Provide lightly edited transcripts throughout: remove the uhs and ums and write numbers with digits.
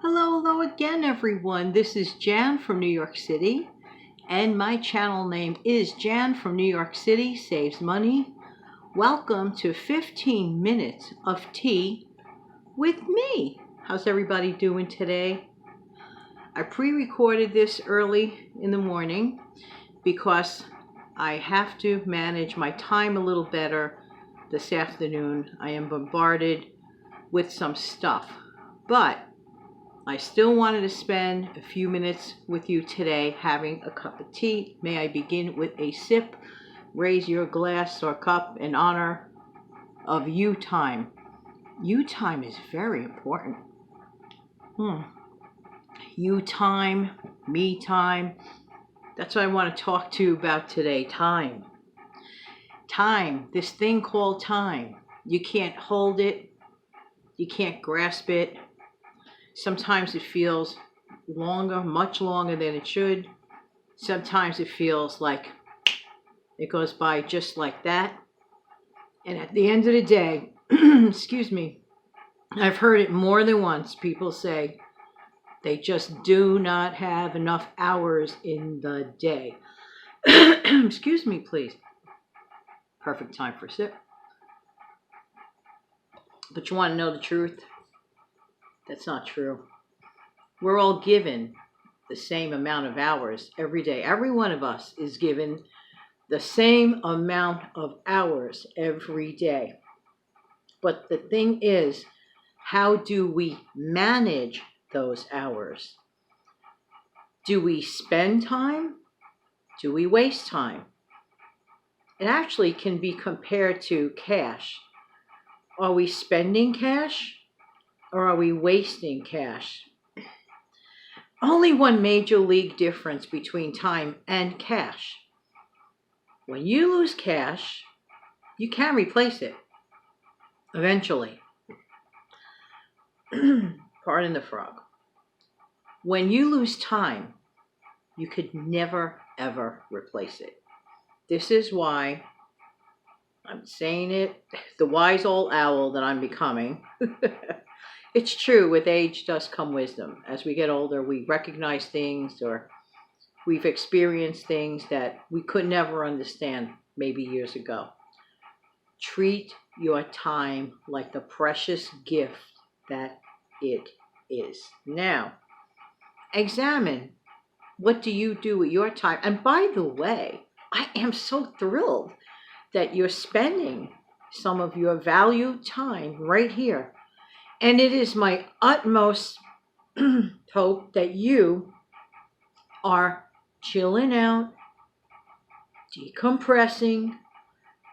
Hello again, everyone. This is Jan from New York City, and my channel name is Jan from New York City Saves Money. Welcome to 15 minutes of tea with me. How's everybody doing today? I pre-recorded this early in the morning because I have to manage my time a little better this afternoon. I am bombarded with some stuff, but I still wanted to spend a few minutes with you today having a cup of tea. May I begin with a sip? Raise your glass or cup in honor of you time. You time is very important. You time, me time. That's what I want to talk to you about today. Time. Time, this thing called time. You can't hold it. You can't grasp it. Sometimes it feels longer, much longer than it should. Sometimes it feels like it goes by just like that. And at the end of the day, excuse me, I've heard it more than once. People say they just do not have enough hours in the day. Excuse me, please. Perfect time for a sip. But you want to know the truth? That's not true. We're all given the same amount of hours every day. Every one of us is given the same amount of hours every day. But the thing is, how do we manage those hours? Do we spend time? Do we waste time? It actually can be compared to cash. Are we spending cash? Or are we wasting cash? Only one major league difference between time and cash. When you lose cash, you can replace it eventually. Pardon the frog. When you lose time, you could never, ever replace it. This is why I'm saying it, the wise old owl that I'm becoming. It's true, with age does come wisdom. As we get older, we recognize things, or we've experienced things that we could never understand maybe years ago. Treat your time like the precious gift that it is. Now, examine, what do you do with your time? And by the way, I am so thrilled that you're spending some of your valued time right here. And it is my utmost hope that you are chilling out, decompressing,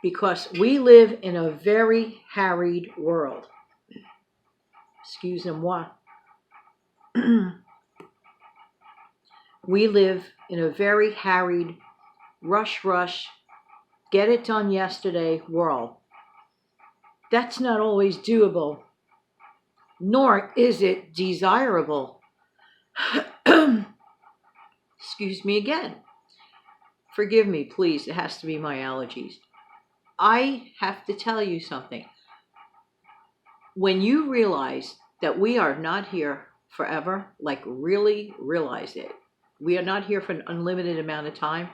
because we live in a very harried world. Excusez-moi. We live in a very harried, rush, get it done yesterday world. That's not always doable, nor is it desirable. Excuse me again. Forgive me, please. It has to be my allergies. I have to tell you something. When you realize that we are not here forever, like really realize it, we are not here for an unlimited amount of time,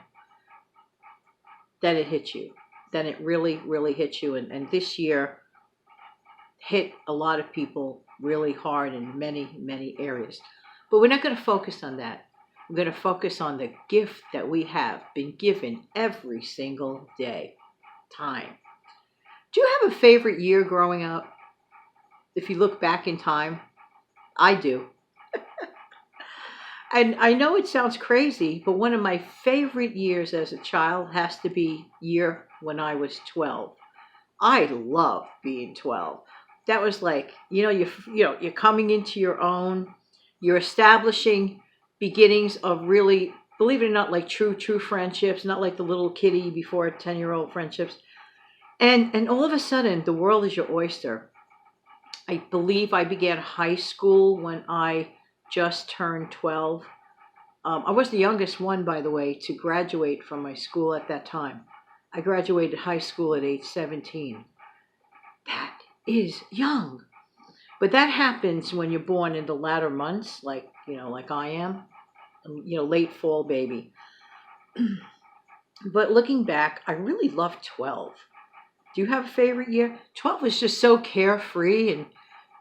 then it hits you. Then it really, really hits you. And this year hit a lot of people really hard in many, many areas. But we're not going to focus on that. We're going to focus on the gift that we have been given every single day. Time. Do you have a favorite year growing up? If you look back in time, I do. And I know it sounds crazy, but one of my favorite years as a child has to be year when I was 12. I love being 12. That was like, you're coming into your own. You're establishing beginnings of really, believe it or not, like true friendships, not like the little kitty before 10-year-old friendships. And all of a sudden, the world is your oyster. I believe I began high school when I just turned 12. I was the youngest one, by the way, to graduate from my school at that time. I graduated high school at age 17. That is young. But that happens when you're born in the latter months, like I am, late fall baby. But looking back, I really loved 12. Do you have a favorite year? 12 was just so carefree, and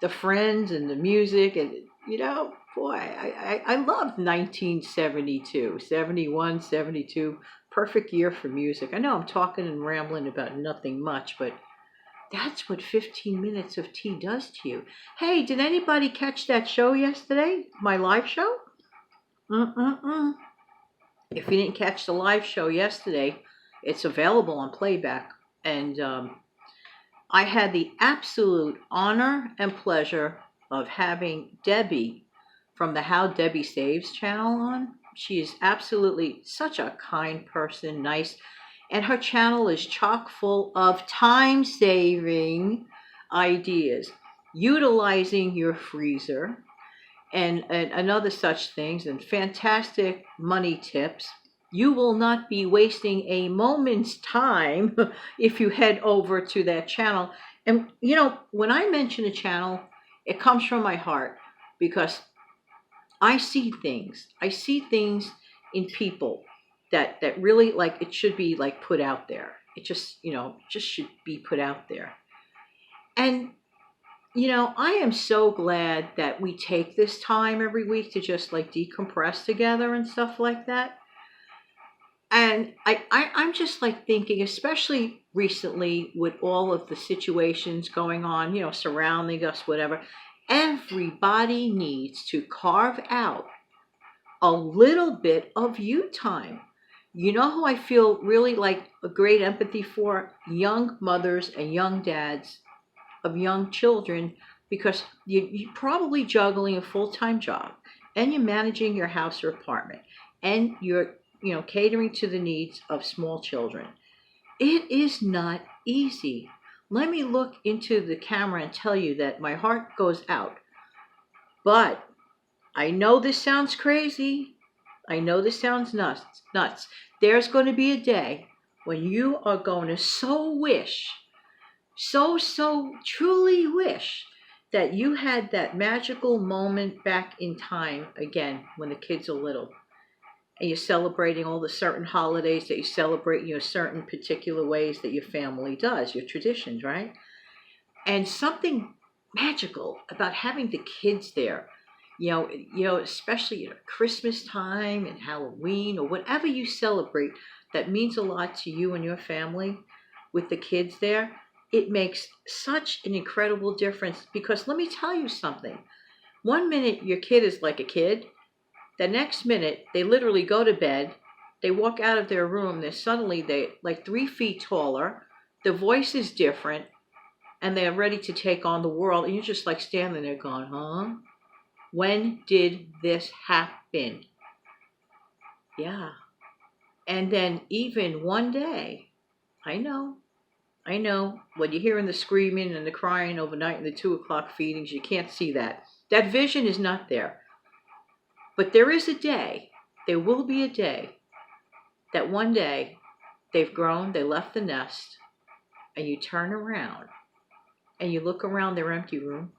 the friends and the music, and boy, I loved 1972, 71, 72. Perfect year for music. I know I'm talking and rambling about nothing much, but that's what 15 minutes of tea does to you. Hey, did anybody catch that show yesterday? My live show? Mm-mm-mm. If you didn't catch the live show yesterday, it's available on playback. And I had the absolute honor and pleasure of having Debbie from the How Debbie Saves channel on. She is absolutely such a kind person, nice. And her channel is chock full of time-saving ideas, utilizing your freezer, and other such things, and fantastic money tips. You will not be wasting a moment's time if you head over to that channel. And when I mention a channel, it comes from my heart, because I see things. I see things in people that really, like, it should be like put out there. It just should be put out there. And I am so glad that we take this time every week to just like decompress together and stuff like that. And I'm just like thinking, especially recently with all of the situations going on, surrounding us, whatever, everybody needs to carve out a little bit of you time. You know who I feel really like a great empathy for? Young mothers and young dads of young children, because you're probably juggling a full-time job, and you're managing your house or apartment, and you're catering to the needs of small children. It is not easy. Let me look into the camera and tell you that my heart goes out. But I know this sounds crazy. I know this sounds nuts. There's going to be a day when you are going to so truly wish that you had that magical moment back in time again when the kids are little, and you're celebrating all the certain holidays that you celebrate in your certain particular ways that your family does, your traditions, right? And something magical about having the kids there, especially Christmas time and Halloween or whatever you celebrate that means a lot to you and your family, with the kids there. It makes such an incredible difference, because let me tell you something. One minute your kid is like a kid. The next minute they literally go to bed. They walk out of their room. They like 3 feet taller. The voice is different. And they're ready to take on the world. And you're just like standing there going, huh? When did this happen? Yeah. And then even one day, I know, when you're hearing the screaming and the crying overnight and the 2 o'clock feedings, you can't see that. That vision is not there. But there is a day, there will be a day, that one day they've grown, they left the nest, and you turn around and you look around their empty room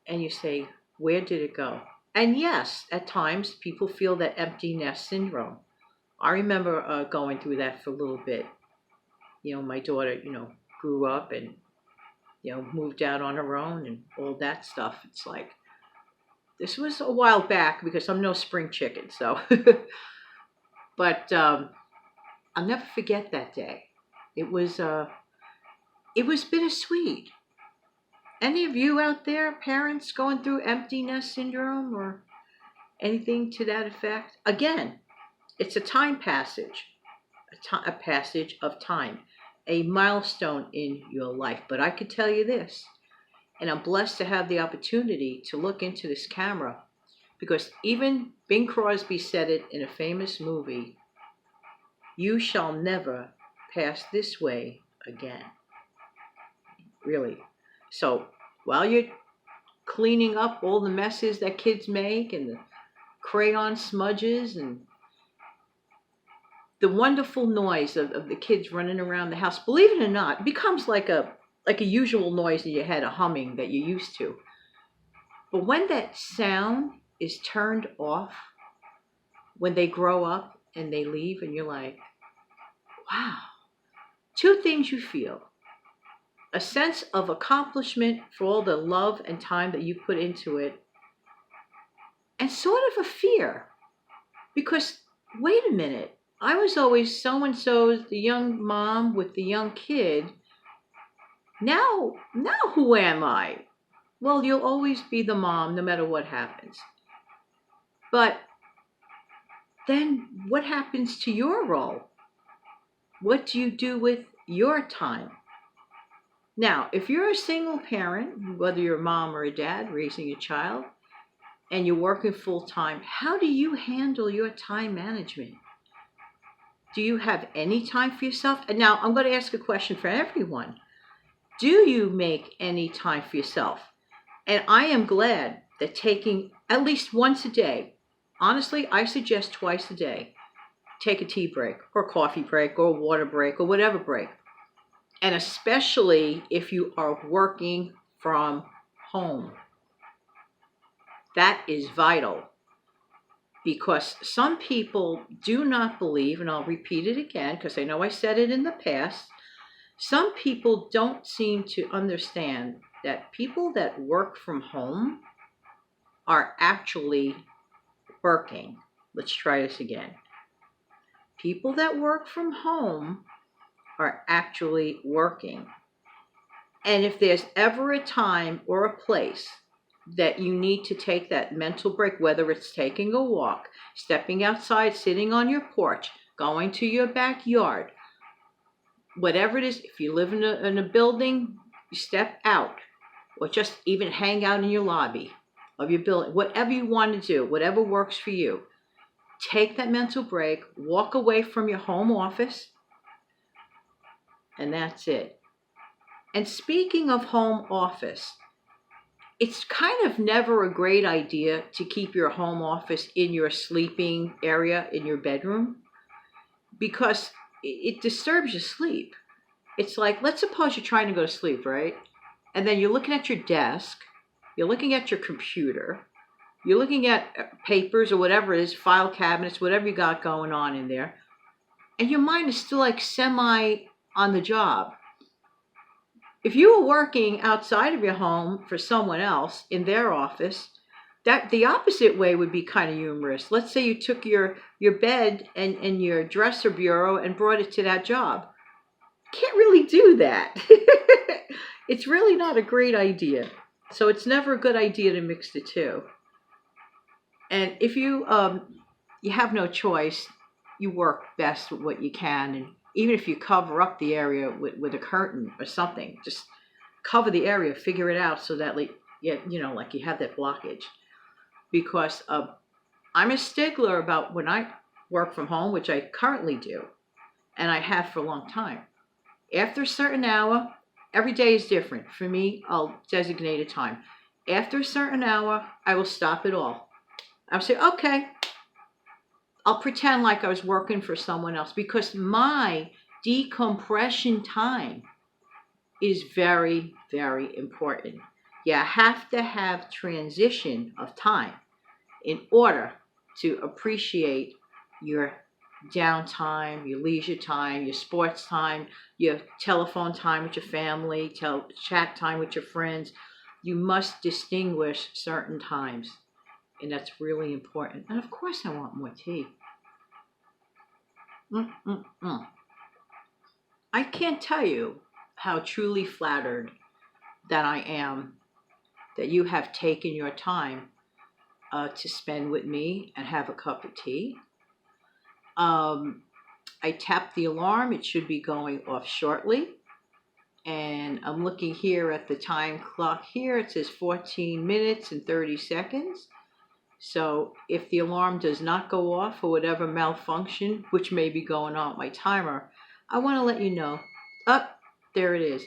and you say, where did it go? And yes, at times people feel that empty nest syndrome. I remember going through that for a little bit. My daughter, grew up and, moved out on her own and all that stuff. It's like, this was a while back, because I'm no spring chicken, so. But I'll never forget that day. It was bittersweet. Any of you out there, parents going through empty nest syndrome or anything to that effect? Again, it's a time passage, a passage of time, a milestone in your life. But I could tell you this, and I'm blessed to have the opportunity to look into this camera, because even Bing Crosby said it in a famous movie, you shall never pass this way again. Really. So while you're cleaning up all the messes that kids make and the crayon smudges and the wonderful noise of the kids running around the house, believe it or not, it becomes like a like a usual noise in your head, a humming that you're used to. But when that sound is turned off, when they grow up and they leave, and you're like, wow, two things you feel: a sense of accomplishment for all the love and time that you put into it, and sort of a fear. Because, wait a minute, I was always so and so's, the young mom with the young kid. Now who am I? Well, you'll always be the mom no matter what happens. But then what happens to your role? What do you do with your time? Now, if you're a single parent, whether you're a mom or a dad raising a child, and you're working full time, how do you handle your time management? Do you have any time for yourself? And now I'm going to ask a question for everyone. Do you make any time for yourself? And I am glad that taking at least once a day, honestly, I suggest twice a day, take a tea break or a coffee break or a water break or whatever break. And especially if you are working from home. That is vital, because some people do not believe, and I'll repeat it again because I know I said it in the past, some people don't seem to understand that people that work from home are actually working. Let's try this again. People that work from home are actually working. And if there's ever a time or a place that you need to take that mental break, whether it's taking a walk, stepping outside, sitting on your porch, going to your backyard, whatever it is, if you live in a building, you step out, or just even hang out in your lobby of your building, whatever you want to do, whatever works for you. Take that mental break, walk away from your home office, and that's it. And speaking of home office, it's kind of never a great idea to keep your home office in your sleeping area in your bedroom, because it disturbs your sleep. It's like, let's suppose you're trying to go to sleep, right? And then you're looking at your desk, you're looking at your computer, you're looking at papers or whatever it is, file cabinets, whatever you got going on in there, and your mind is still like semi on the job. If you were working outside of your home for someone else in their office, that the opposite way would be kind of humorous. Let's say you took your bed and your dresser bureau and brought it to that job. Can't really do that. It's really not a great idea. So it's never a good idea to mix the two. And if you have no choice, you work best with what you can. And even if you cover up the area with a curtain or something, just cover the area, figure it out so that, like you have that blockage. Because I'm a stickler about when I work from home, which I currently do, and I have for a long time. After a certain hour, every day is different. For me, I'll designate a time. After a certain hour, I will stop it all. I'll say, okay, I'll pretend like I was working for someone else, because my decompression time is very, very important. You have to have transition of time in order to appreciate your downtime, your leisure time, your sports time, your telephone time with your family, chat time with your friends. You must distinguish certain times. And that's really important. And of course I want more tea. I can't tell you how truly flattered that I am that you have taken your time to spend with me and have a cup of tea. I tapped the alarm. It should be going off shortly. And I'm looking here at the time clock here. It says 14 minutes and 30 seconds. So if the alarm does not go off or whatever malfunction, which may be going on with my timer, I want to let you know, there it is,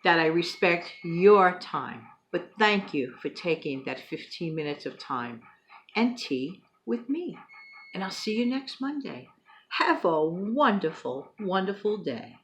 that I respect your time. But thank you for taking that 15 minutes of time and tea with me. And I'll see you next Monday. Have a wonderful, wonderful day.